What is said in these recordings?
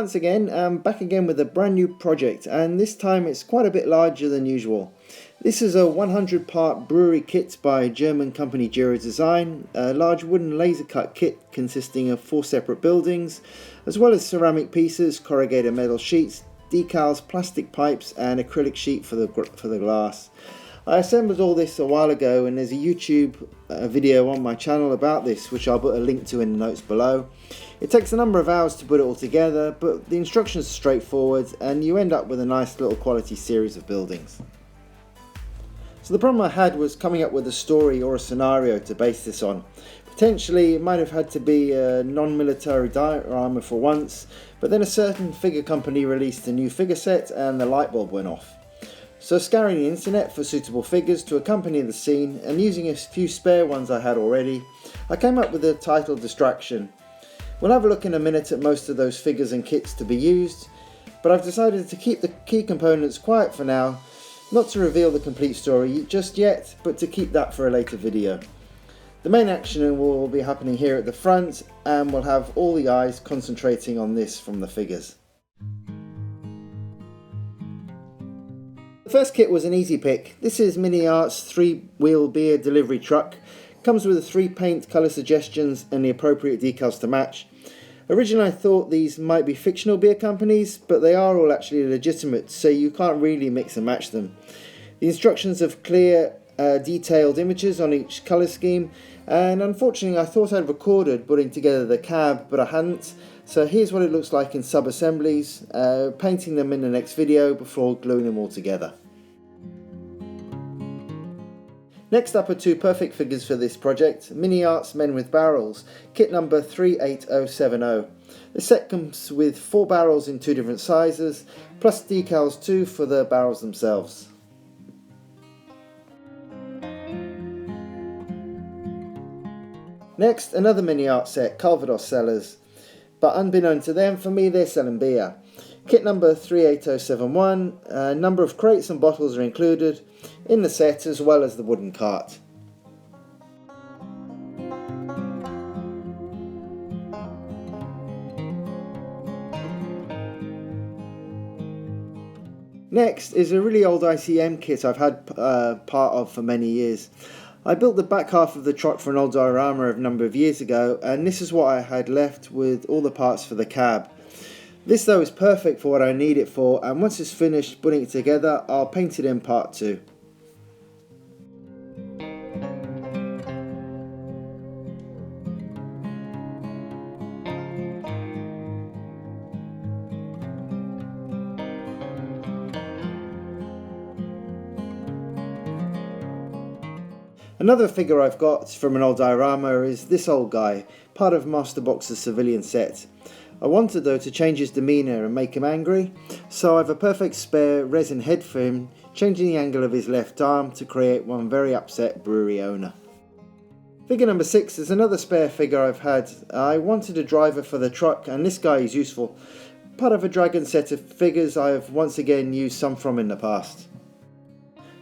once again, I'm back again with a brand new project, and this time it's quite a bit larger than usual. This is a 100-part brewery kit by German company Design, a large wooden laser cut kit consisting of 4 separate buildings, as well as ceramic pieces, corrugated metal sheets, decals, plastic pipes and acrylic sheet for the glass. I assembled all this a while ago, and there's a YouTube video on my channel about this, which I'll put a link to in the notes below. It takes a number of hours to put it all together, but the instructions are straightforward and you end up with a nice little quality series of buildings. So the problem I had was coming up with a story or a scenario to base this on. Potentially it might have had to be a non-military diorama for once, but then a certain figure company released a new figure set and the light bulb went off. So scouring the internet for suitable figures to accompany the scene and using a few spare ones I had already, I came up with the title Distraction. We'll have a look in a minute at most of those figures and kits to be used, but I've decided to keep the key components quiet for now, not to reveal the complete story just yet, but to keep that for a later video. The main action will be happening here at the front, and we'll have all the eyes concentrating on this from the figures. The first kit was an easy pick. This is Miniart's 3-wheel beer delivery truck. Comes with 3 paint colour suggestions and the appropriate decals to match. Originally I thought these might be fictional beer companies, but they are all actually legitimate, so you can't really mix and match them. The instructions have clear, detailed images on each colour scheme, and unfortunately I thought I'd recorded putting together the cab, but I hadn't. So here's what it looks like in sub-assemblies, painting them in the next video before gluing them all together. Next up are 2 perfect figures for this project, Miniart's Men with Barrels, kit number 38070. The set comes with 4 barrels in 2 different sizes, plus decals too for the barrels themselves. Next, another Miniart set, Calvados Cellars, but unbeknown to them, for me they're selling beer. Kit number 38071, a number of crates and bottles are included in the set, as well as the wooden cart. Next is a really old ICM kit I've had part of for many years. I built the back half of the truck for an old diorama a number of years ago, and this is what I had left with all the parts for the cab. This though is perfect for what I need it for, and once it's finished putting it together, I'll paint it in part 2. Another figure I've got from an old diorama is this old guy, part of Master Box's civilian set. I wanted though to change his demeanour and make him angry, so I have a perfect spare resin head for him, changing the angle of his left arm to create one very upset brewery owner. Figure number 6 is another spare figure I've had. I wanted a driver for the truck, and this guy is useful. Part of a dragon set of figures I have once again used some from in the past.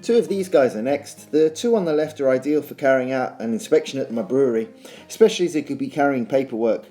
2 of these guys are next. The 2 on the left are ideal for carrying out an inspection at my brewery, especially as they could be carrying paperwork.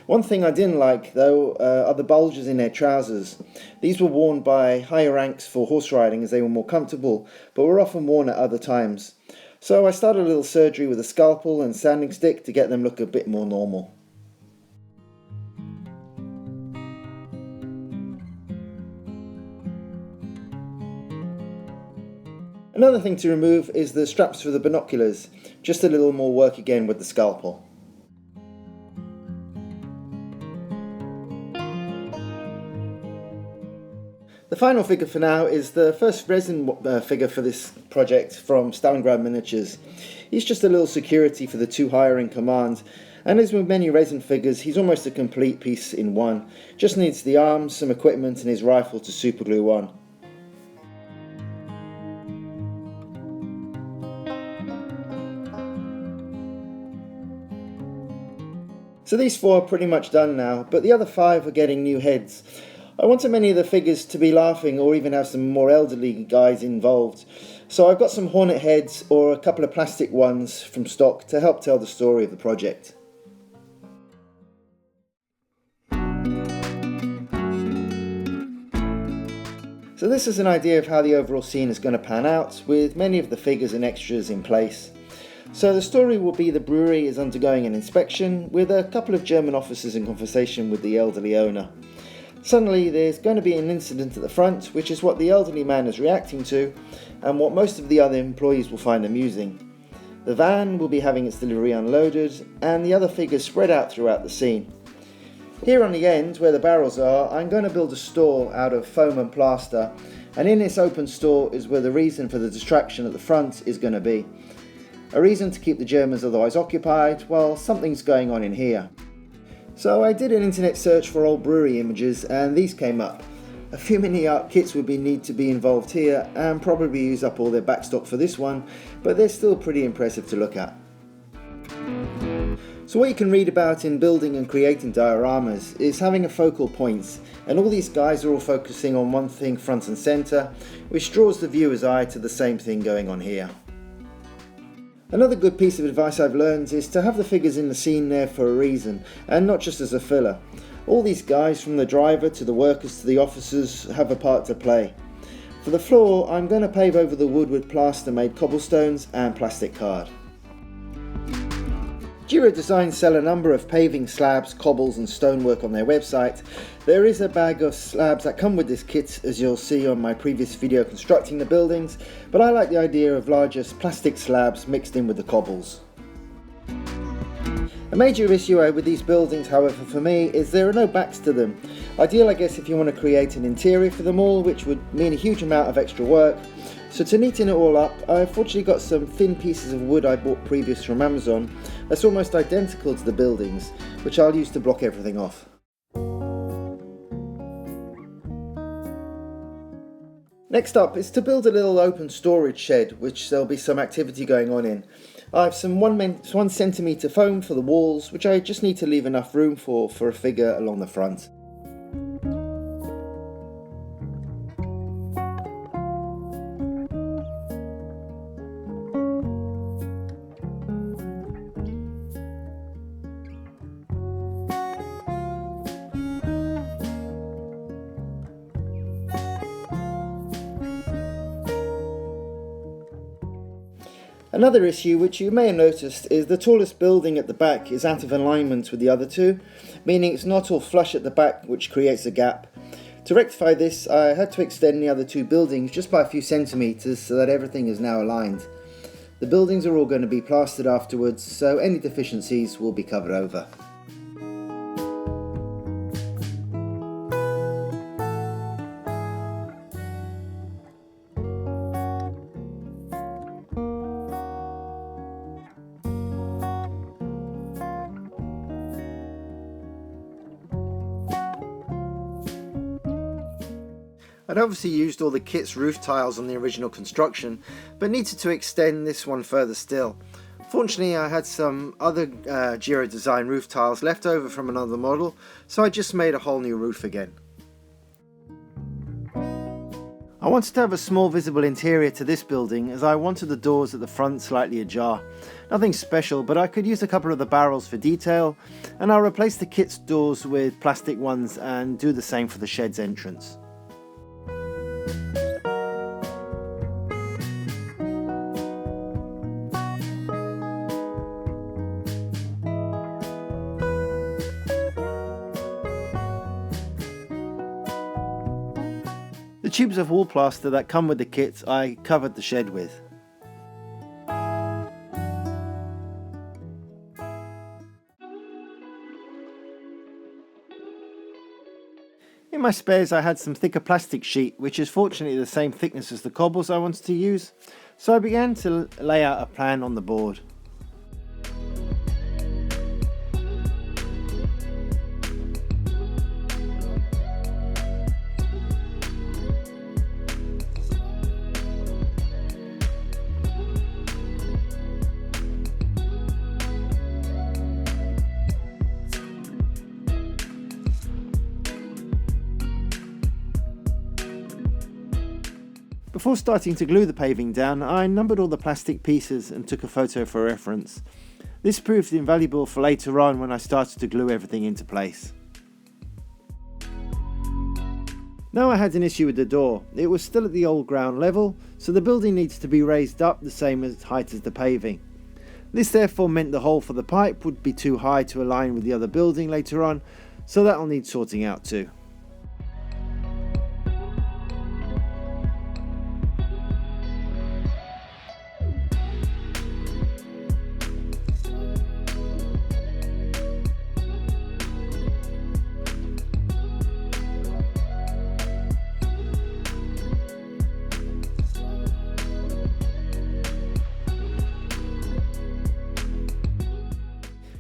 One thing I didn't like though are the bulges in their trousers. These were worn by higher ranks for horse riding as they were more comfortable, but were often worn at other times. So I started a little surgery with a scalpel and sanding stick to get them look a bit more normal. Another thing to remove is the straps for the binoculars, just a little more work again with the scalpel. The final figure for now is the first resin figure for this project from Stalingrad Miniatures. He's just a little security for the 2 higher in command, and as with many resin figures, he's almost a complete piece in one. Just needs the arms, some equipment and his rifle to superglue on. So these 4 are pretty much done now, but the other 5 are getting new heads. I wanted many of the figures to be laughing or even have some more elderly guys involved. So I've got some hornet heads or a couple of plastic ones from stock to help tell the story of the project. So this is an idea of how the overall scene is going to pan out, with many of the figures and extras in place. So the story will be the brewery is undergoing an inspection, with a couple of German officers in conversation with the elderly owner. Suddenly there's going to be an incident at the front, which is what the elderly man is reacting to, and what most of the other employees will find amusing. The van will be having its delivery unloaded, and the other figures spread out throughout the scene. Here on the end, where the barrels are, I'm going to build a store out of foam and plaster, and in this open store is where the reason for the distraction at the front is going to be. A reason to keep the Germans otherwise occupied while something's going on in here. So I did an internet search for old brewery images, and these came up. A few Miniart kits would need to be involved here, and probably use up all their backstock for this one, but they're still pretty impressive to look at. So what you can read about in building and creating dioramas is having a focal point, and all these guys are all focusing on one thing front and centre, which draws the viewer's eye to the same thing going on here. Another good piece of advice I've learned is to have the figures in the scene there for a reason, and not just as a filler. All these guys, from the driver to the workers to the officers, have a part to play. For the floor, I'm going to pave over the wood with plaster-made cobblestones and plastic card. Giro Design sell a number of paving slabs, cobbles and stonework on their website. There is a bag of slabs that come with this kit, as you'll see on my previous video constructing the buildings, but I like the idea of larger plastic slabs mixed in with the cobbles. A major issue with these buildings, however, for me, is there are no backs to them. Ideal, I guess, if you want to create an interior for them all, which would mean a huge amount of extra work. So to neaten it all up, I unfortunately got some thin pieces of wood I bought previous from Amazon that's almost identical to the buildings, which I'll use to block everything off. Next up is to build a little open storage shed, which there'll be some activity going on in. I have some 1 centimetre foam for the walls, which I just need to leave enough room for a figure along the front. Another issue which you may have noticed is the tallest building at the back is out of alignment with the other two, meaning it's not all flush at the back, which creates a gap. To rectify this, I had to extend the other two buildings just by a few centimetres so that everything is now aligned. The buildings are all going to be plastered afterwards, so any deficiencies will be covered over. I'd obviously used all the kit's roof tiles on the original construction, but needed to extend this one further still. Fortunately, I had some other Giro Design roof tiles left over from another model, so I just made a whole new roof again. I wanted to have a small visible interior to this building, as I wanted the doors at the front slightly ajar. Nothing special, but I could use a couple of the barrels for detail, and I'll replace the kit's doors with plastic ones and do the same for the shed's entrance. The tubes of wall plaster that come with the kit I covered the shed with. In my spares I had some thicker plastic sheet, which is fortunately the same thickness as the cobbles I wanted to use, so I began to lay out a plan on the board. Before starting to glue the paving down, I numbered all the plastic pieces and took a photo for reference. This proved invaluable for later on when I started to glue everything into place. Now I had an issue with the door. It was still at the old ground level, so the building needs to be raised up the same height as the paving. This therefore meant the hole for the pipe would be too high to align with the other building later on, so that'll need sorting out too.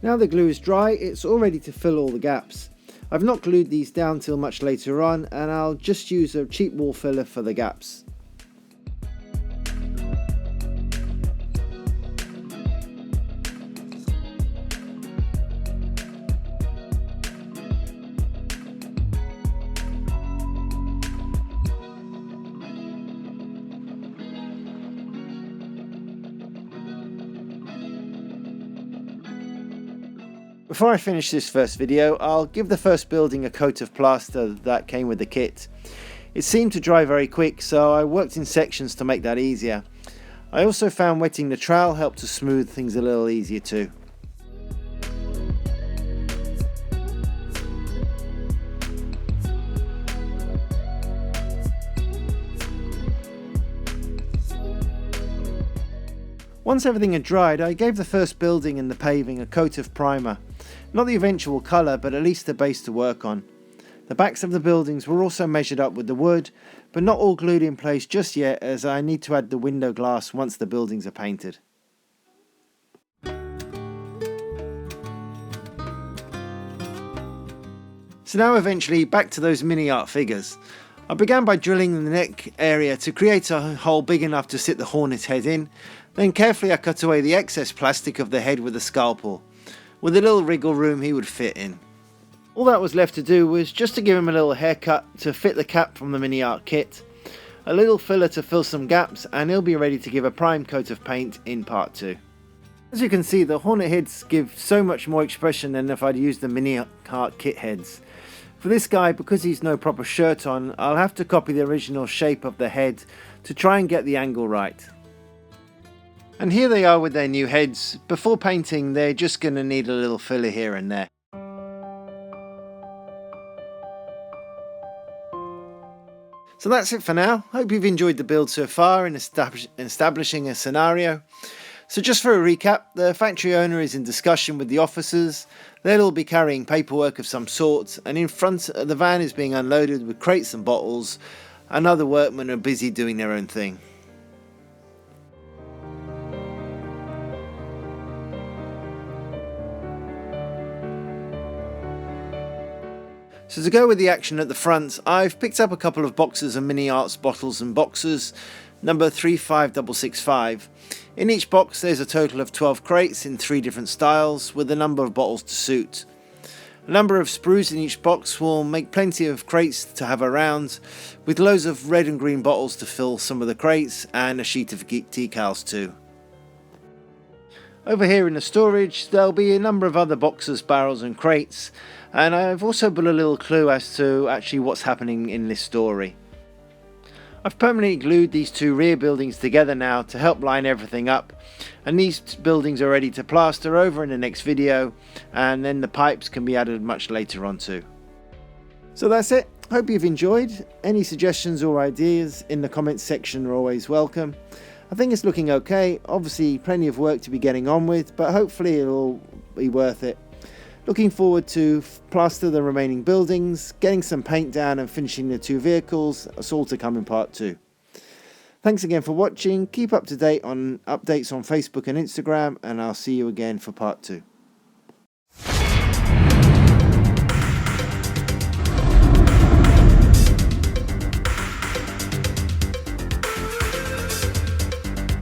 Now the glue is dry, it's all ready to fill all the gaps. I've not glued these down till much later on, and I'll just use a cheap wall filler for the gaps. Before I finish this first video, I'll give the first building a coat of plaster that came with the kit. It seemed to dry very quick, so I worked in sections to make that easier. I also found wetting the trowel helped to smooth things a little easier too. Once everything had dried, I gave the first building and the paving a coat of primer. Not the eventual colour, but at least a base to work on. The backs of the buildings were also measured up with the wood, but not all glued in place just yet, as I need to add the window glass once the buildings are painted. So now eventually back to those Miniart figures. I began by drilling the neck area to create a hole big enough to sit the hornet head in. Then carefully I cut away the excess plastic of the head with a scalpel, with a little wriggle room he would fit in. All that was left to do was just to give him a little haircut to fit the cap from the Miniart kit, a little filler to fill some gaps, and he'll be ready to give a prime coat of paint in part 2. As you can see, the hornet heads give so much more expression than if I'd used the Miniart kit heads. For this guy, because he's no proper shirt on, I'll have to copy the original shape of the head to try and get the angle right. And here they are with their new heads. Before painting, they're just going to need a little filler here and there. So that's it for now. Hope you've enjoyed the build so far in establishing a scenario. So just for a recap, the factory owner is in discussion with the officers. They'll all be carrying paperwork of some sort, and in front the van is being unloaded with crates and bottles, and other workmen are busy doing their own thing. So to go with the action at the front, I've picked up a couple of boxes of Miniart's bottles and boxes, number 35665. In each box there's a total of 12 crates in 3 different styles, with a number of bottles to suit. A number of sprues in each box will make plenty of crates to have around, with loads of red and green bottles to fill some of the crates, and a sheet of decals too. Over here in the storage there'll be a number of other boxes, barrels and crates, and I've also put a little clue as to actually what's happening in this story. I've permanently glued these 2 rear buildings together now to help line everything up, and these buildings are ready to plaster over in the next video, and then the pipes can be added much later on too. So that's it. Hope you've enjoyed. Any suggestions or ideas in the comments section are always welcome. I think it's looking okay. Obviously plenty of work to be getting on with, but hopefully it'll be worth it. Looking forward to plaster the remaining buildings, getting some paint down and finishing the 2 vehicles. That's all to come in part 2. Thanks again for watching. Keep up to date on updates on Facebook and Instagram, and I'll see you again for part 2.